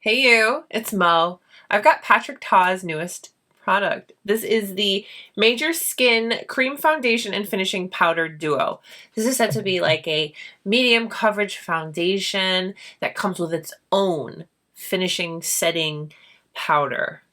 Hey you, it's Mo. I've got Patrick Ta's newest product. This is the Major Skin Cream Foundation and Finishing Powder Duo. This is said to be like a medium coverage foundation that comes with its own finishing setting powder.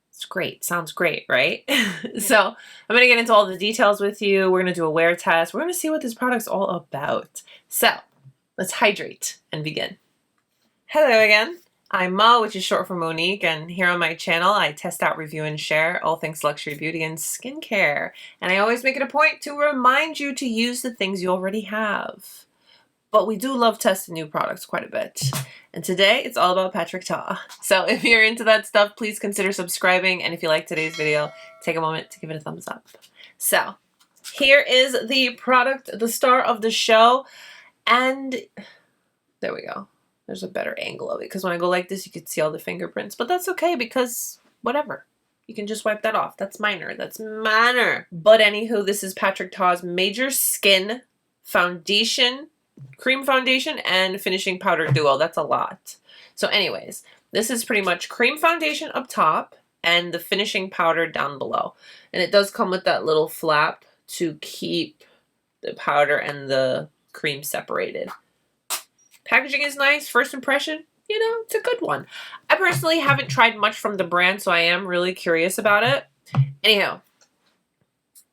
It's great. Sounds great, right? So I'm going to get into all the details with you. We're going to do a wear test. We're going to see what this product's all about. So let's hydrate and begin. Hello again. I'm Mo, which is short for Monique, and here on my channel I test out, review, and share all things luxury beauty and skincare. And I always make it a point to remind you to use the things you already have. But we do love testing new products quite a bit. And today it's all about Patrick Ta. So if you're into that stuff, please consider subscribing. And if you like today's video, take a moment to give it a thumbs up. So here is the product, the star of the show. And there we go. There's a better angle of it because when I go like this, you can see all the fingerprints, but that's okay because whatever. You can just wipe that off. That's minor. That's minor. But anywho, this is Patrick Ta's Major Skin Foundation, Cream Foundation, and Finishing Powder Duo. That's a lot. So anyways, this is pretty much cream foundation up top and the finishing powder down below. And it does come with that little flap to keep the powder and the cream separated. Packaging is nice. First impression, you know, it's a good one. I personally haven't tried much from the brand, so I am really curious about it. Anyhow,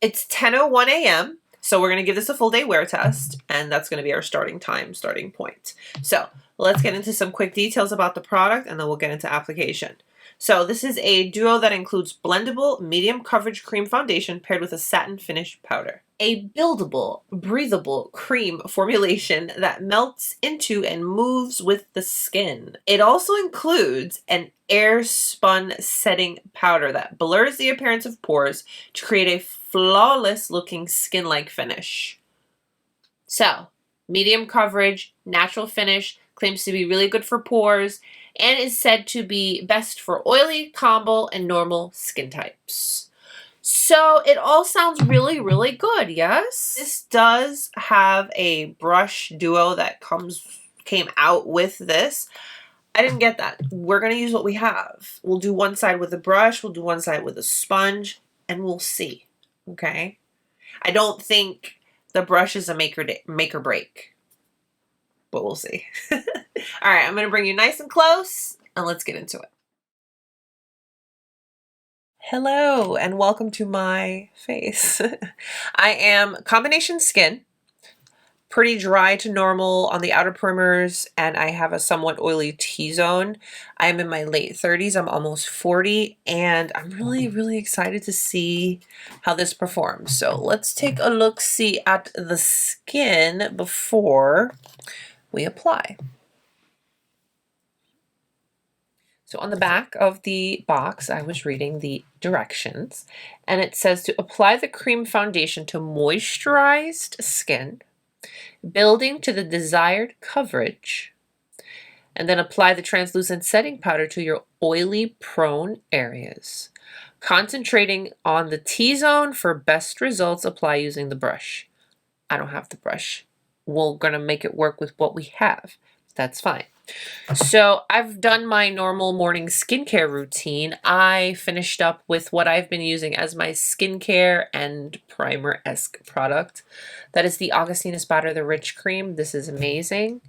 it's 10:01 a.m., so we're going to give this a full day wear test, and that's going to be our starting point. So let's get into some quick details about the product, and then we'll get into application. So this is a duo that includes blendable, medium coverage cream foundation paired with a satin finish powder. A buildable, breathable cream formulation that melts into and moves with the skin. It also includes an air spun setting powder that blurs the appearance of pores to create a flawless looking skin-like finish. So, medium coverage, natural finish, claims to be really good for pores, and is said to be best for oily, combo, and normal skin types. So it all sounds really, really good, yes? This does have a brush duo that came out with this. I didn't get that. We're going to use what we have. We'll do one side with a brush, we'll do one side with a sponge, and we'll see, okay? I don't think the brush is a make or break, but we'll see. All right, I'm going to bring you nice and close, and let's get into it. Hello, and welcome to my face. I am combination skin, pretty dry to normal on the outer perimeters, and I have a somewhat oily T-zone. I'm in my late 30s, I'm almost 40, and I'm really, really excited to see how this performs. So let's take a look-see at the skin before we apply. So on the back of the box, I was reading the directions, and it says to apply the cream foundation to moisturized skin, building to the desired coverage, and then apply the translucent setting powder to your oily prone areas. Concentrating on the T-zone for best results, apply using the brush. I don't have the brush. We're going to make it work with what we have. That's fine. So I've done my normal morning skincare routine. I finished up with what I've been using as my skincare and primer-esque product. That is the Augustina Spada The Rich Cream. This is amazing.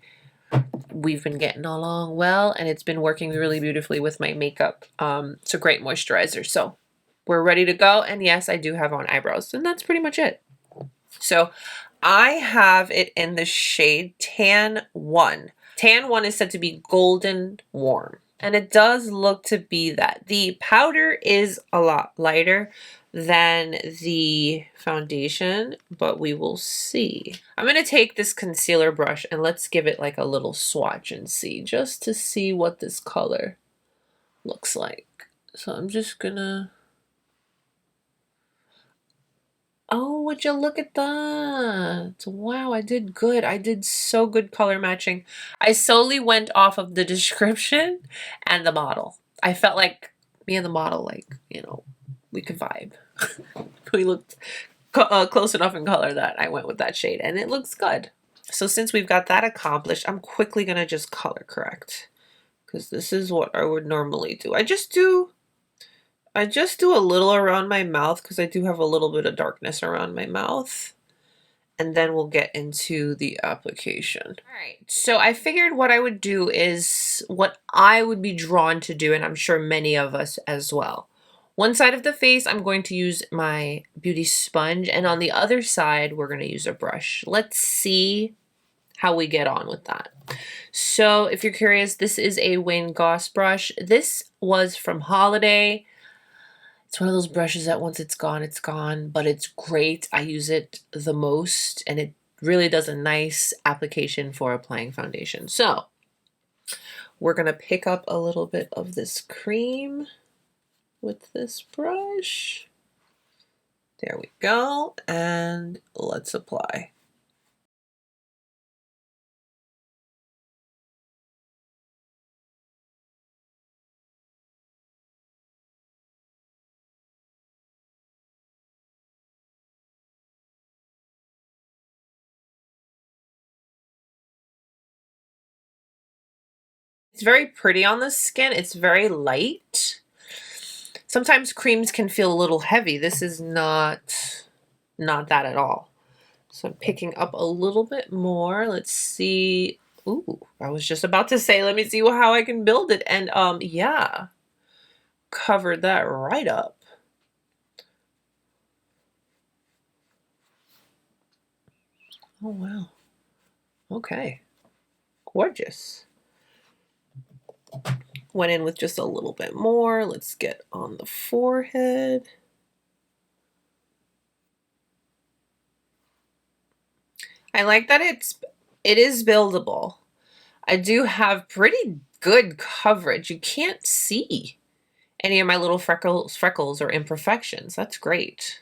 We've been getting along well, and it's been working really beautifully with my makeup. It's a great moisturizer. So we're ready to go. And yes, I do have on eyebrows, and that's pretty much it. So I have it in the shade Tan 1. Tan 1 is said to be golden warm, and it does look to be that. The powder is a lot lighter than the foundation, but we will see. I'm going to take this concealer brush and let's give it like a little swatch and see, just to see what this color looks like. So I'm just gonna... Oh, would you look at that? Wow, I did good. I did so good color matching. I solely went off of the description and the model. I felt like me and the model, like, you know, we could vibe. We looked close enough in color that I went with that shade, and it looks good. So since we've got that accomplished, I'm quickly going to just color correct. because this is what I would normally do. I just do a little around my mouth because I do have a little bit of darkness around my mouth. And then we'll get into the application. All right, so I figured what I would do is what I would be drawn to do, and I'm sure many of us as well. One side of the face, I'm going to use my beauty sponge, and on the other side, we're going to use a brush. Let's see how we get on with that. So if you're curious, this is a Wayne Goss brush. This was from Holiday. It's one of those brushes that once it's gone, but it's great. I use it the most, and it really does a nice application for applying foundation. So we're gonna pick up a little bit of this cream with this brush. There we go, and let's apply. It's very pretty on the skin. It's very light. Sometimes creams can feel a little heavy. This is not that at all. So I'm picking up a little bit more. Let's see. Ooh, I was just about to say, let me see how I can build it. And yeah, covered that right up. Oh, wow. Okay. Gorgeous. Went in with just a little bit more. Let's get on the forehead. I like that it is buildable. I do have pretty good coverage. You can't see any of my little freckles or imperfections. That's great.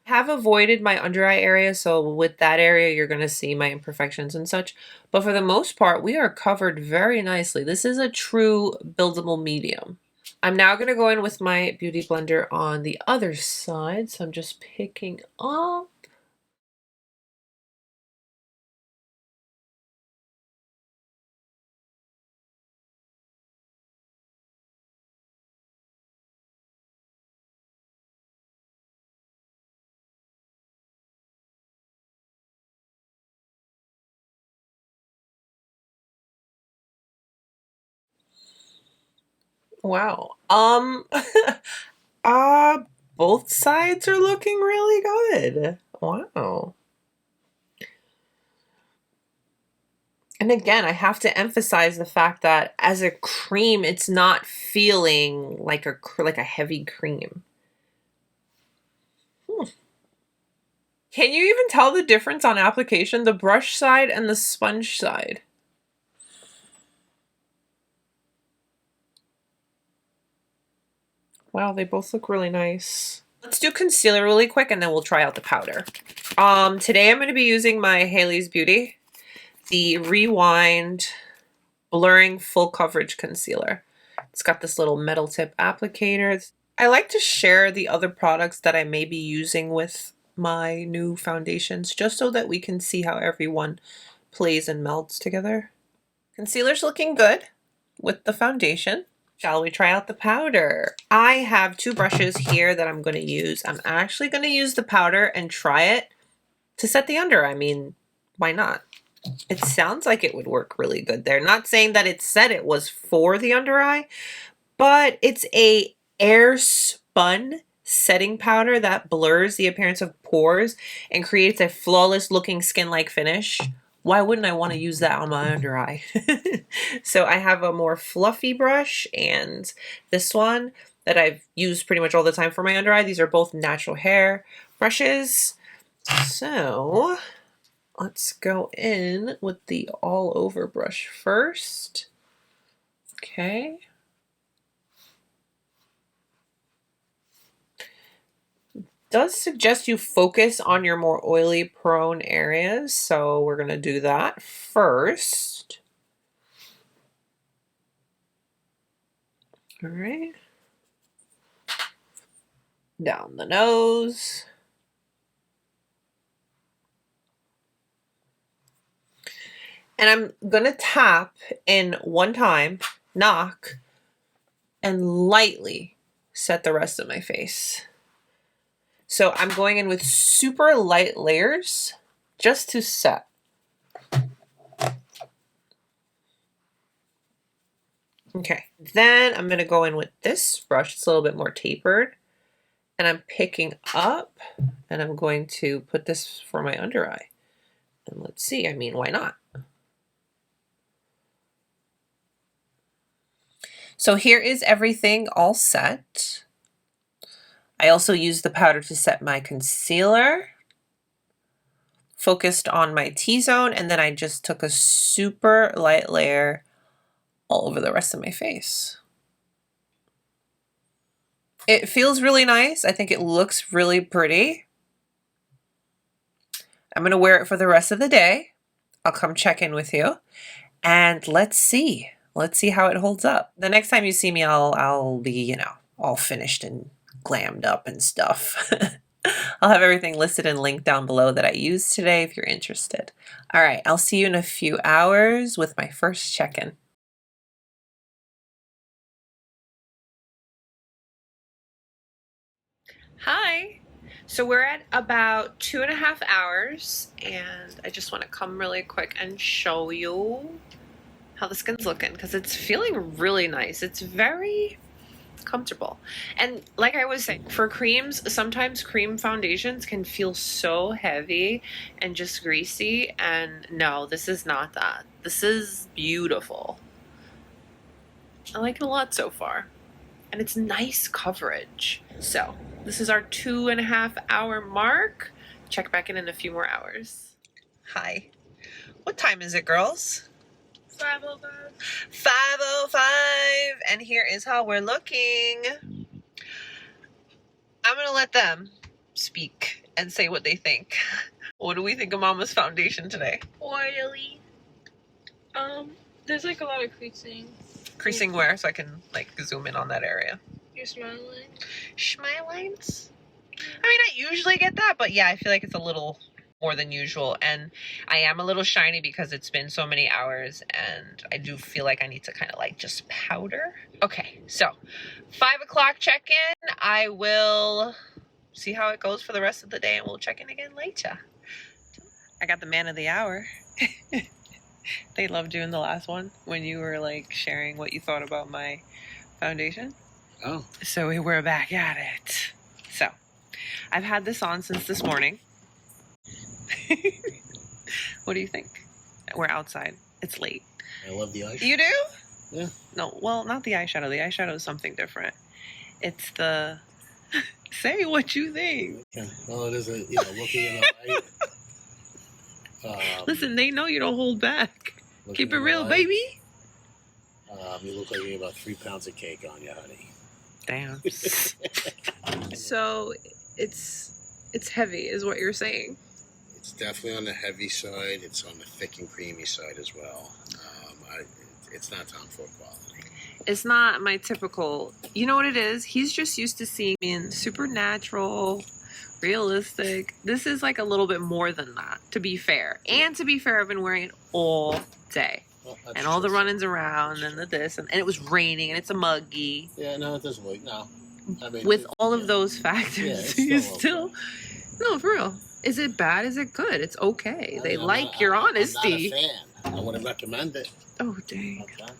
I have avoided my under eye area, so with that area you're going to see my imperfections and such. But for the most part, we are covered very nicely. This is a true buildable medium. I'm now going to go in with my Beauty Blender on the other side. So I'm just picking up. Wow. uh, both sides are looking really good. Wow. And again, I have to emphasize the fact that as a cream, it's not feeling like a heavy cream. Can you even tell the difference on application? The brush side and the sponge side. Wow, they both look really nice. Let's do concealer really quick and then we'll try out the powder. Today I'm going to be using my Haley's Beauty, the Rewind Blurring Full Coverage Concealer. It's got this little metal tip applicator. I like to share the other products that I may be using with my new foundations just so that we can see how everyone plays and melds together. Concealer's looking good with the foundation. Shall we try out the powder? I have two brushes here that I'm going to use. I'm actually going to use the powder and try it to set the under. I mean, why not? It sounds like it would work really good there. Not saying that it said it was for the under eye, but it's a air spun setting powder that blurs the appearance of pores and creates a flawless looking skin-like finish. Why wouldn't I want to use that on my under eye? So I have a more fluffy brush and this one that I've used pretty much all the time for my under eye. These are both natural hair brushes. So let's go in with the all over brush first. Okay. Does suggest you focus on your more oily prone areas, so we're going to do that first. All right. Down the nose. And I'm going to tap in one time, knock, and lightly set the rest of my face. So I'm going in with super light layers just to set. Okay, then I'm going to go in with this brush. It's a little bit more tapered. And I'm picking up, and I'm going to put this for my under eye. And let's see, I mean, why not? So here is everything all set. I also used the powder to set my concealer, focused on my T-zone, and then I just took a super light layer all over the rest of my face. It feels really nice. I think it looks really pretty. I'm going to wear it for the rest of the day. I'll come check in with you, and let's see. Let's see how it holds up. The next time you see me, I'll be, you know, all finished and glammed up and stuff. I'll have everything listed and linked down below that I used today if you're interested. All right, I'll see you in a few hours with my first check-in. Hi. So we're at about 2.5 hours, and I just want to come really quick and show you how the skin's looking because it's feeling really nice. It's very comfortable. And like I was saying, for creams, sometimes cream foundations can feel so heavy and just greasy, and no, this is not that. This is beautiful. I like it a lot so far. And it's nice coverage. So this is our 2.5 hour mark. Check back in a few more hours. Hi. What time is it, girls? 5:05. 5:05. And here is how we're looking. I'm going to let them speak and say what they think. What do we think of Mama's foundation today? Oily. There's like a lot of creasing. Creasing where? So I can like zoom in on that area. Your smile line. Smile lines? I mean, I usually get that, but yeah, I feel like it's a little more than usual. And I am a little shiny because it's been so many hours, and I do feel like I need to kind of like just powder. Okay, so 5 o'clock check-in. I will see how it goes for the rest of the day, and we'll check in again later. I got the man of the hour. They loved doing the last one when you were like sharing what you thought about my foundation. Oh. So we're back at it. So I've had this on since this morning. What do you think? We're outside. It's late. I love the eyeshadow. You do? Yeah. No, well, not the eyeshadow. The eyeshadow is something different. It's the... Say what you think. Yeah. Well, it is looking in the light. Listen, they know you don't hold back. Keep it real, baby. You look like you have about 3 pounds of cake on you, honey. Damn. So it's heavy, is what you're saying. It's definitely on the heavy side. It's on the thick and creamy side as well. It's not Tom Ford quality. It's not my typical. You know what it is? He's just used to seeing me in supernatural, realistic. This is like a little bit more than that, to be fair. And to be fair, I've been wearing it all day. Well, and all the runnings around and the this and it was raining and it's a muggy. Yeah, no, it doesn't look. No. I mean, with all of those factors, yeah, you still okay. No, for real. Is it bad? Is it good? It's okay. They like your honesty. I'm not a fan. I wouldn't recommend it. Oh, dang. Okay.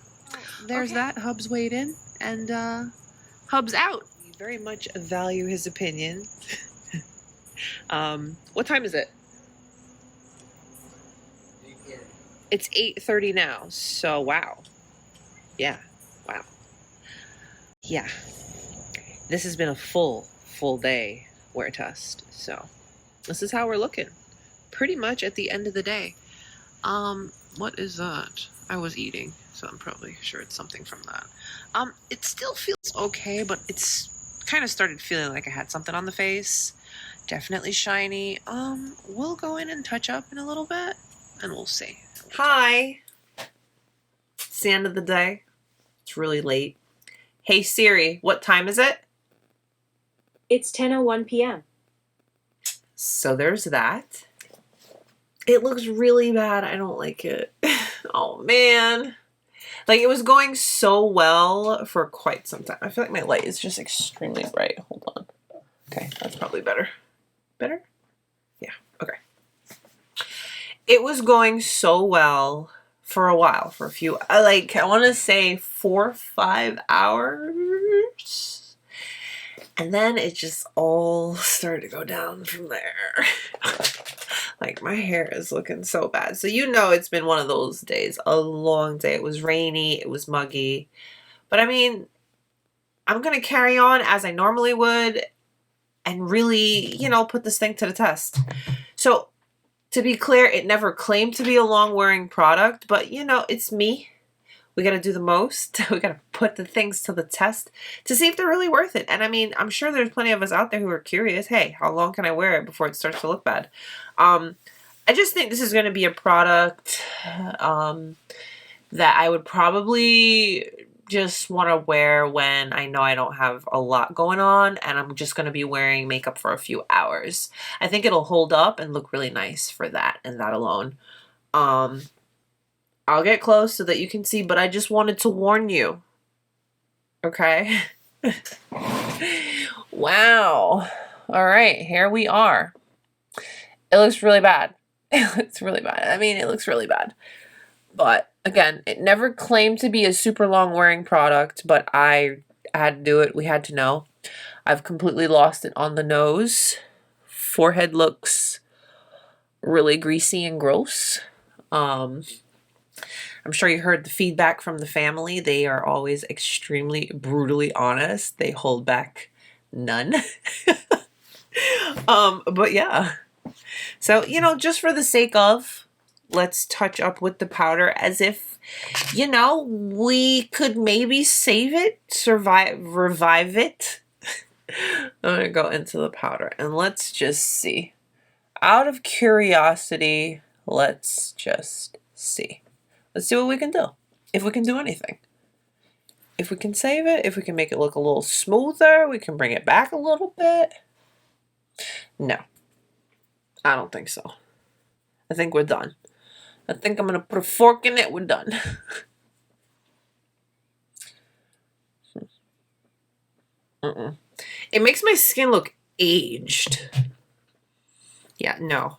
There's that. Hubs weighed in and Hubs out. We very much value his opinion. What time is it? It's 8:30 now, so wow. Yeah, wow. Yeah. This has been a full day wear test, so this is how we're looking. Pretty much at the end of the day. What is that? I was eating, so I'm probably sure it's something from that. It still feels okay, but it's kind of started feeling like I had something on the face. Definitely shiny. We'll go in and touch up in a little bit, and we'll see. Hi. It's the end of the day. It's really late. Hey Siri, what time is it? It's 10:01 p.m. So there's that. It looks really bad. I don't like it. Oh man. Like it was going so well for quite some time. I feel like my light is just extremely bright. Hold on. Okay, that's probably better. Better? Yeah, okay. It was going so well for a while, for a few, I want to say 4 or 5 hours. And then it just all started to go down from there. Like my hair is looking so bad. So you know it's been one of those days, a long day. It was rainy, it was muggy. But I mean, I'm going to carry on as I normally would and really, you know, put this thing to the test. So to be clear, it never claimed to be a long-wearing product, but you know, it's me. We got to do the most. We got to put the things to the test to see if they're really worth it. And I mean, I'm sure there's plenty of us out there who are curious. Hey, how long can I wear it before it starts to look bad? I just think this is going to be a product that I would probably just want to wear when I know I don't have a lot going on and I'm just going to be wearing makeup for a few hours. I think it'll hold up and look really nice for that and that alone. I'll get close so that you can see, but I just wanted to warn you. Okay? Wow. All right, here we are. It looks really bad. It looks really bad. I mean, it looks really bad. But again, it never claimed to be a super long wearing product, but I had to do it. We had to know. I've completely lost it on the nose. Forehead looks really greasy and gross. I'm sure you heard the feedback from the family. They are always extremely brutally honest. They hold back none. But yeah. So, you know, just for the sake of, let's touch up with the powder as if, you know, we could maybe save it, revive it. I'm going to go into the powder and let's just see. Out of curiosity, let's just see. Let's see what we can do. If we can do anything. If we can save it, if we can make it look a little smoother, we can bring it back a little bit. No. I don't think so. I think we're done. I think I'm going to put a fork in it. We're done. It makes my skin look aged. Yeah, no.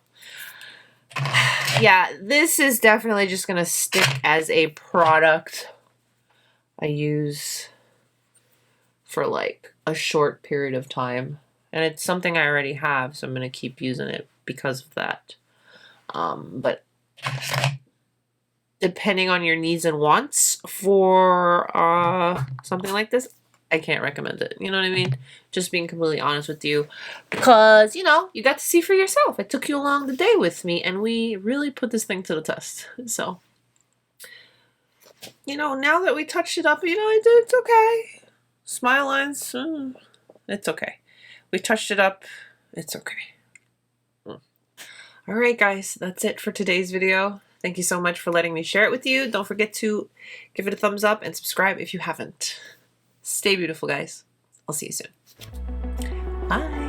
Yeah, this is definitely just going to stick as a product I use for like a short period of time. And it's something I already have, so I'm going to keep using it because of that. But depending on your needs and wants for something like this, I can't recommend it. You know what I mean? Just being completely honest with you. Because, you know, you got to see for yourself. It took you along the day with me, and we really put this thing to the test. So, you know, now that we touched it up, you know, it's okay. Smile lines, it's okay. We touched it up. It's okay. All right, guys, that's it for today's video. Thank you so much for letting me share it with you. Don't forget to give it a thumbs up and subscribe if you haven't. Stay beautiful, guys. I'll see you soon. Bye.